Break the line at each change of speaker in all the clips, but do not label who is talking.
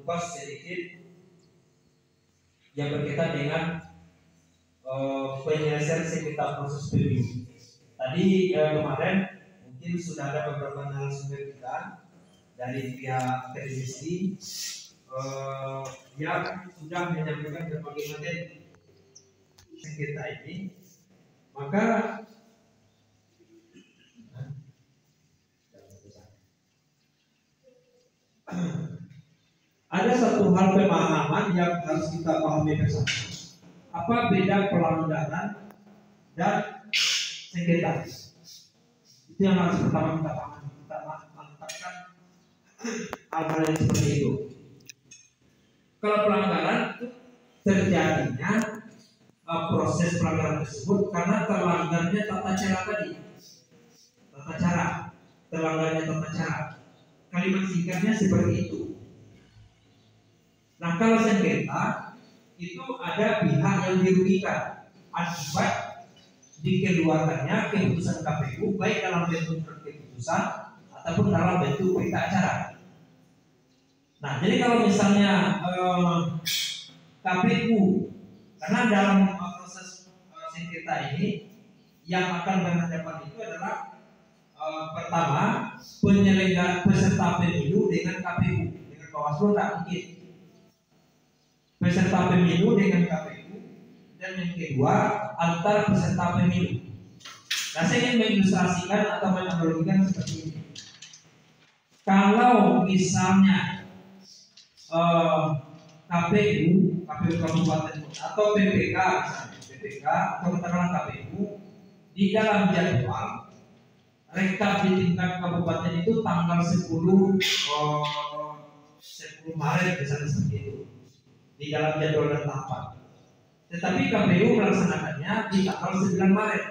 mengupas sedikit yang berkaitan dengan penyelesaian sengketa proses pemilu. Tadi kemarin mungkin sudah ada beberapa narasumber kita dari pihak akademisi yang sudah menyampaikan berbagai materi sengketa ini. Maka ada satu hal pemahaman yang harus kita pahami bersama. Apa beda pelanggaran dan sengketa? Itu yang harus pertama kita pahami. Kita mantapkan hal-hal yang seperti itu. Kalau pelanggaran itu terjadinya proses pelanggaran tersebut karena terlanggarnya tata cara tadi. Tata cara, terlanggarnya tata cara. Kalimat singkatnya seperti itu. Nah, kalau sengketa itu ada pihak yang dirugikan akibat dikeluarkannya keputusan KPU baik dalam bentuk keputusan ataupun dalam bentuk berita acara. Nah, jadi kalau misalnya KPU, karena dalam proses sengketa ini yang akan berhadapan itu adalah pertama penyelenggara peserta pemilu dengan KPU, dengan Bawaslu tak mungkin. Peserta pemilu dengan KPU, dan yang kedua antar peserta pemilu. Nah, saya ingin mengilustrasikan atau menganalogikan seperti ini. Kalau misalnya KPU Kabupaten atau PPK misalnya, PPK atau katakanlah KPU di dalam jadwal rekap di tingkat kabupaten itu tanggal 10 Maret misalnya seperti itu di dalam jadwal dan tahapan. Tetapi KPU melaksanakannya di tanggal 9 Maret.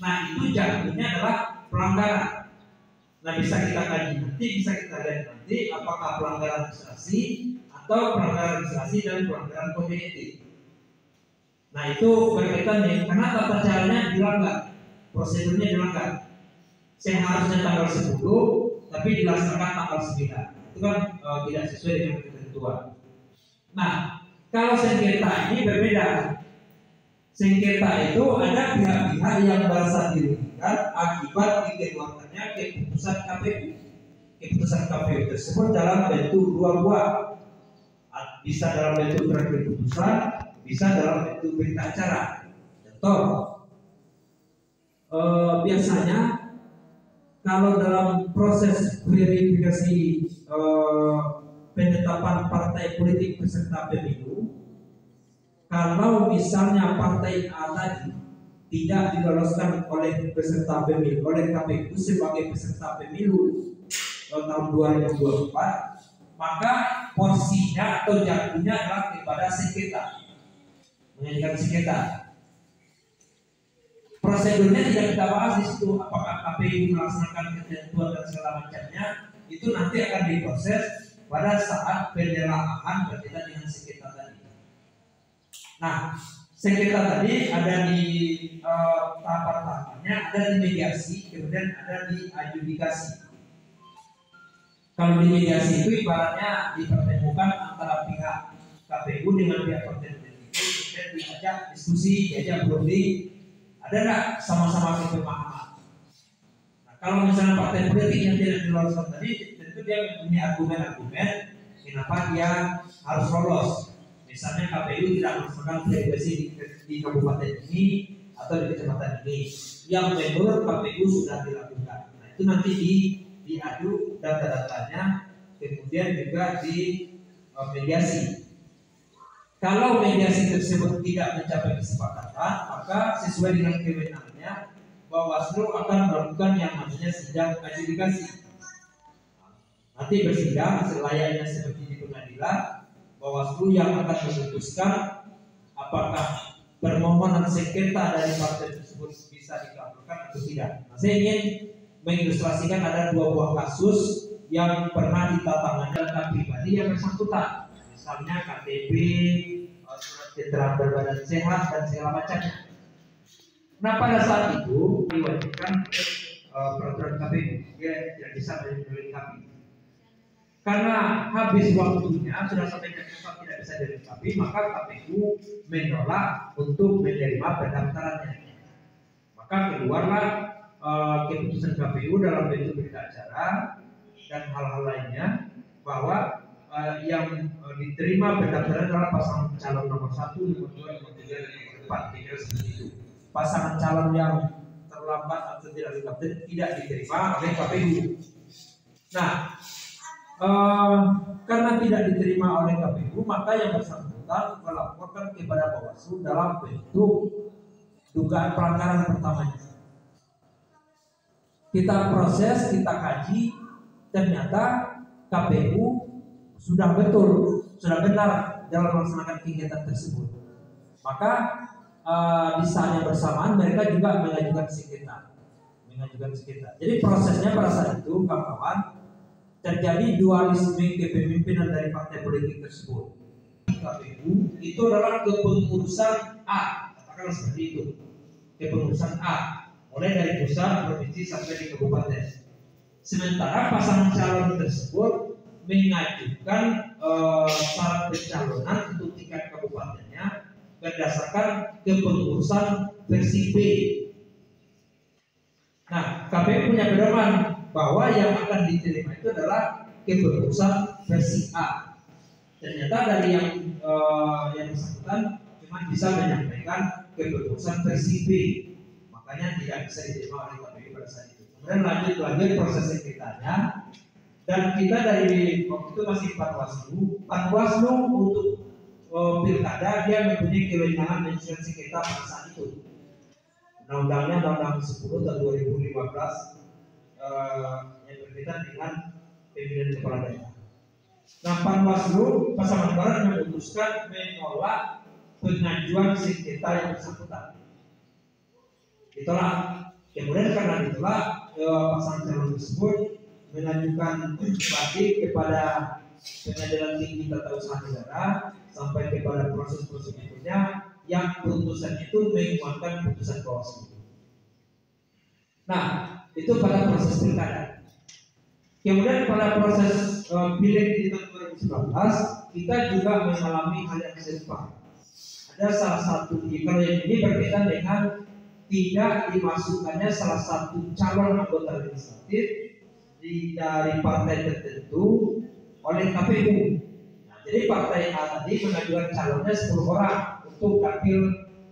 Nah, itu jadinya adalah pelanggaran. Nah, bisa kita kaji nanti, bisa kita lihat nanti apakah pelanggaran administrasi atau pelanggaran administrasi dan pelanggaran kode etik. Nah, itu berkaitan dengan karena tata caranya dilanggar, prosedurnya dilanggar. Seharusnya tanggal 10, tapi dilaksanakan tanggal 9. Itu kan tidak sesuai dengan ketentuan. Nah, kalau sengketa ini berbeda. Sengketa itu ada pihak-pihak yang merasa dirugikan akibat dikeluarkannya keputusan KPU. Keputusan KPU tersebut dalam bentuk dua buah. Bisa dalam bentuk surat keputusan, bisa dalam bentuk berita acara. Contoh, biasanya kalau dalam proses verifikasi penetapan partai politik peserta pemilu, kalau misalnya partai A tadi tidak diloloskan oleh peserta pemilu oleh KPU sebagai peserta pemilu tahun 2024, maka porsinya atau jatuhnya adalah kepada sengketa, mengajukan sengketa. Prosedurnya tidak kita bahas di situ, apakah KPU melaksanakan ketentuan dan segala macamnya, itu nanti akan diproses pada saat penelaahan berkaitan dengan sengketa tadi. Nah, sengketa tadi ada di tahapan-tahapannya, ada di mediasi, kemudian ada di adjudikasi. Kalau di mediasi itu ibaratnya dipertemukan antara pihak KPU dengan pihak partai politik itu, kemudian diajak diskusi, diajak berunding, ada nggak sama-sama pemahaman. Nah, kalau misalnya partai politik yang tidak diloloskan tadi, tentu dia punya argumen-argumen kenapa dia harus lolos. Misalnya KPU tidak melaksanakan verifikasi di kabupaten ini atau di kecamatan ini yang menurut KPU sudah dilakukan. Nah, itu nanti diadu data-datanya, kemudian juga di mediasi. Kalau mediasi tersebut tidak mencapai kesepakatan, maka sesuai dengan kewenangannya, Bawaslu akan melakukan yang namanya sidang adjudikasi. Nanti bersidang selayaknya seperti di pengadilan, Bawaslu yang akan memutuskan apakah permohonan sengketa dari partai tersebut bisa dikabulkan atau tidak. Nah, saya ingin mengilustrasikan ada dua buah kasus yang pernah ditatangani data pribadi yang bersangkutan, misalnya KTP, surat keterangan berbadan sehat dan segala macamnya. Nah, pada saat itu diwajibkan peraturan KPU, dia tidak bisa melengkapi. Karena habis waktunya sudah sampai ke tempat tidak bisa dilengkapi, maka KPU menolak untuk menerima pendaftarannya. Maka keluarlah keputusan KPU dalam bentuk berita acara dan hal-hal lainnya bahwa yang diterima pendaftaran adalah pasangan calon nomor 1, nomor 2, nomor 3, dan nomor 4. Kira seperti itu. Pasangan calon yang terlambat atau tidak didaftar tidak diterima oleh KPU. Nah, karena tidak diterima oleh KPU, maka yang bersangkutan melaporkan kepada Bawaslu dalam bentuk dugaan pelanggaran pertamanya. Kita proses, kita kaji, ternyata KPU sudah betul, sudah benar dalam melaksanakan kegiatan tersebut. Maka di saat yang bersamaan mereka juga mengajukan sengketa. Jadi prosesnya pada saat itu, kawan-kawan, terjadi dualisme kepemimpinan dari partai politik tersebut. KPU itu adalah kepengurusan A, katakanlah seperti itu, kepengurusan A, mulai dari pusat, provinsi sampai di kabupaten. Sementara pasangan calon tersebut mengajukan syarat pencalonan untuk tingkat kabupatennya berdasarkan kepengurusan versi B. Nah, KPU punya pedoman bahwa yang akan diterima itu adalah kepengurusan versi A. Ternyata dari yang bersangkutan cuma bisa menyampaikan kepengurusan versi B, makanya tidak bisa diterima oleh KPU pada saat itu. Kemudian lanjut proses sengketanya, dan kita dari waktu itu masih Panwaslu untuk pilkada dia mempunyai kewenangan mengajukan sengketa pada saat itu. Undang-undangnya Undang-Undang 10 tahun 2015 yang berkaitan dengan pemilihan kepala daerah. Nah, Panwaslu Pasaman Barat memutuskan menolak pengajuan sengketa yang bersangkutan. Ditolak. Kemudian karena ditolak, pasangan calon tersebut mengajukan banding kepada Pengadilan Tinggi Tata Usaha Negara sampai kepada proses berikutnya yang putusan itu menguatkan putusan Bawaslu. Nah, itu pada proses pilkada. Kemudian pada proses pileg di tahun 2019 kita juga mengalami hal yang serupa. Ada salah satu, kalau yang ini berkaitan dengan tidak dimasukkannya salah satu calon anggota legislatif dari partai tertentu oleh KPU. Nah, jadi partai A tadi mengajukan calonnya 10 orang untuk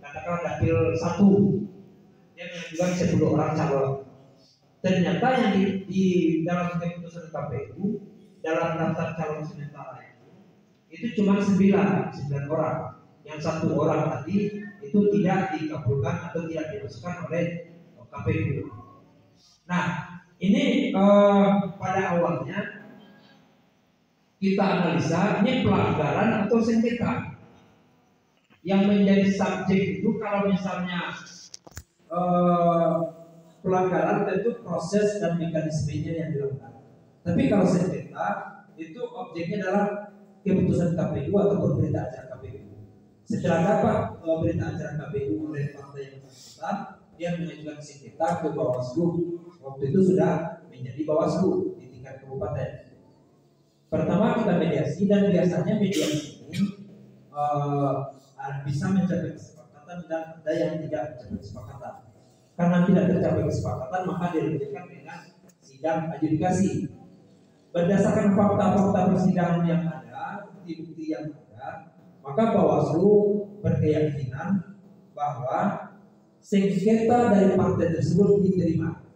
katakanlah dapil 1. Dia mengajukan 10 orang calon. Ternyata yang di dalam keputusan KPU dalam daftar calon sementara itu cuma 9 orang. Yang 1 orang tadi itu tidak dikabulkan atau tidak dimasukkan oleh KPU. Nah, ini pada awalnya kita analisa ini pelanggaran atau sengketa. Yang menjadi subjek itu kalau misalnya pelanggaran tentu proses dan mekanismenya yang dilakukan. Tapi kalau sengketa itu objeknya adalah keputusan KPU ataupun berita acara KPU. Setelah dapat berita acara KPU oleh partai yang bersangkutan, dia mengajukan sengketa ke Bawaslu. Waktu itu sudah menjadi Bawaslu di tingkat kabupaten. Pertama kita mediasi, dan biasanya mediasi ini bisa mencapai kesepakatan dan ada yang tidak mencapai kesepakatan. Karena tidak tercapai kesepakatan, maka dilanjutkan dengan sidang adjudikasi. Berdasarkan fakta-fakta persidangan yang ada, bukti-bukti yang ada, maka Bawaslu berkeyakinan bahwa sengketa dari partai tersebut diterima.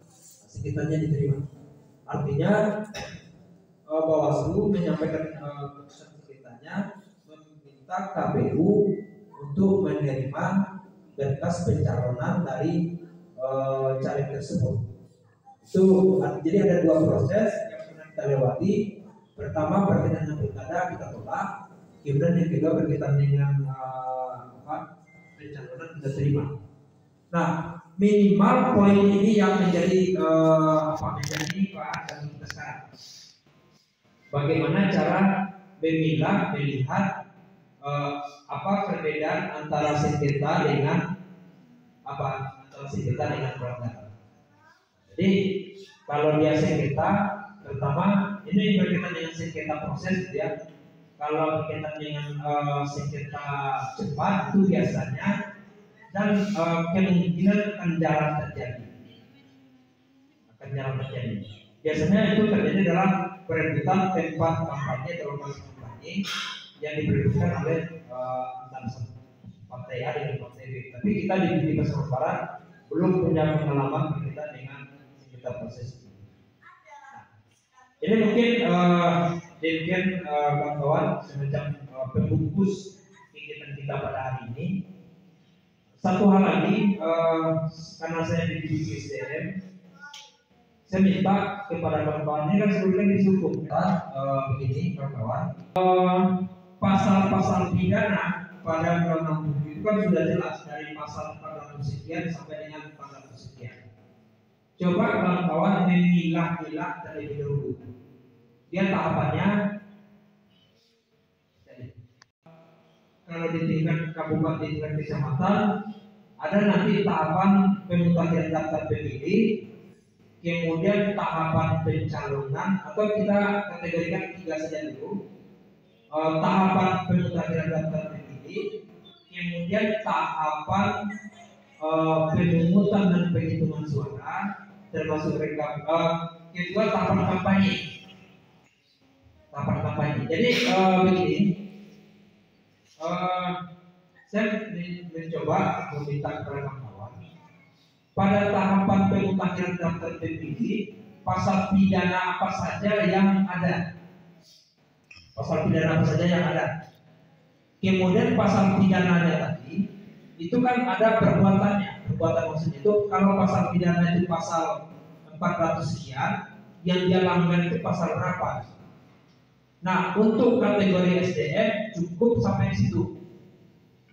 Sengketanya diterima. Artinya Bawaslu menyampaikan keputusan sengketanya meminta KPU untuk menerima berkas pencalonan dari caleg tersebut. Itu jadi ada 2 proses yang pernah kita lewati. Pertama berkaitan dengan pilkada kita tolak, kemudian yang kedua berkaitan dengan pencalonan kita terima. Nah, minimal poin ini yang menjadi bahan dan kita sekarang. Bagaimana cara melihat apa perbedaan antara sengketa dengan pelanggaran. Jadi kalau dia sengketa terutama ini berkaitan dengan sengketa proses ya. Kalau berkaitan dengan sengketa cepat itu biasanya dan kemungkinan akan jarang terjadi. Biasanya itu terjadi dalam perebutan tempat kampanye, terutama kampanye yang diperebutkan oleh antar partai A dengan partai B. Tapi kita di Pasar Barat belum punya pengalaman berkaitan dengan sengketa proses. Ini mungkin kawan-kawan semacam pembungkus kegiatan kita pada hari ini. Satu hal lagi, karena saya di divisi SDM, saya minta kepada kawan-kawan ini kan sebelumnya disukum begini kawan-kawan. Pasal-pasal pidana pada Undang-Undang itu kan sudah jelas dari pasal 400 sekian sampai dengan 400 sekian. Coba kawan-kawan memilah-milah terlebih dahulu. Dia tahapannya, kalau di tingkat kabupaten, tingkat kecamatan, ada nanti tahapan pemutahiran daftar pemilih, kemudian tahapan pencalonan, atau kita kategorikan 3 saja dulu. Tahapan pemutahiran daftar pemilih, kemudian tahapan pemungutan dan penghitungan suara, termasuk kedua tahapan kampanye. Jadi begini, saya mencoba meminta kepada kawan-kawan pada tahapan pemutahiran daftar pemilih, pasal pidana apa saja yang ada. Kemudian pasal pidananya tadi itu kan ada perbuatannya. Perbuatan maksudnya itu kalau pasal pidana itu pasal 400 sekian, yang dia langgar itu pasal berapa? Nah, untuk kategori SDM cukup sampai situ.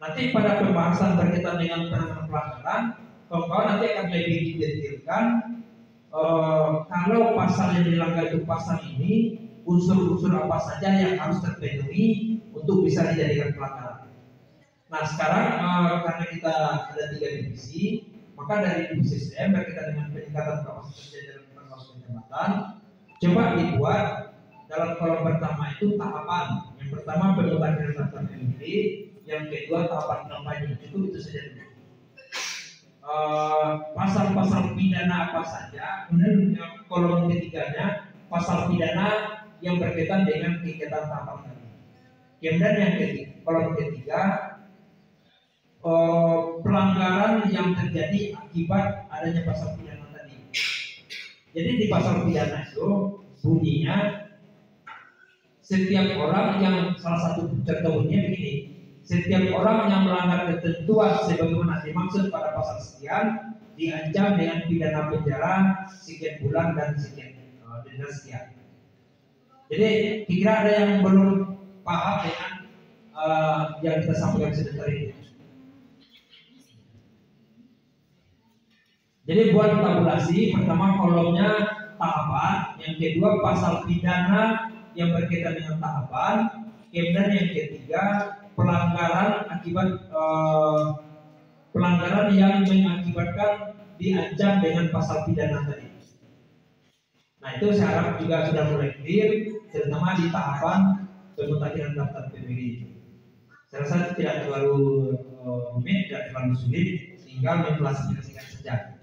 Nanti pada pembahasan berkaitan dengan penanganan pelanggaran, kawan-kawan nanti akan lebih didetailkan kalau pasal yang dilanggar itu pasal ini, unsur-unsur apa saja yang harus terpenuhi untuk bisa dijadikan pelanggaran. Nah, sekarang karena kita ada 3 divisi, maka dari divisi SDM berkaitan dengan peningkatan kapasitas jajaran pengawas kecamatan, coba dibuat dalam kolom pertama itu tahapan. Yang pertama pemutahiran daftar pemilih, yang kedua tahapan kampanye. Itu saja dulu. Pasal-pasal pidana apa saja, kemudian kolom ketiganya pasal pidana yang berkaitan dengan kegiatan tahapan tadi. Kemudian yang ketiga, kolom ketiga pelanggaran yang terjadi akibat adanya pasal pidana tadi. Jadi di pasal pidana itu bunyinya setiap orang yang salah satu contohnya begini, setiap orang yang melanggar ketentuan sebagaimana dimaksud pada pasal sekian diancam dengan pidana penjara sekian bulan dan sekian denda sekian. Jadi kira ada yang belum paham dengan yang kita sampaikan sebentar ini. Jadi buat tabulasi, pertama kolomnya tahapan, yang kedua pasal pidana yang berkaitan dengan tahapan, kemudian yang ketiga pelanggaran akibat pelanggaran yang mengakibatkan diancam dengan pasal pidana tadi. Nah, itu saya harap juga sudah mulai clear, terutama di tahapan pemutahiran daftar pemilih. Saya rasa tidak terlalu rumit, tidak terlalu sulit, tinggal mengklasifikasikan saja.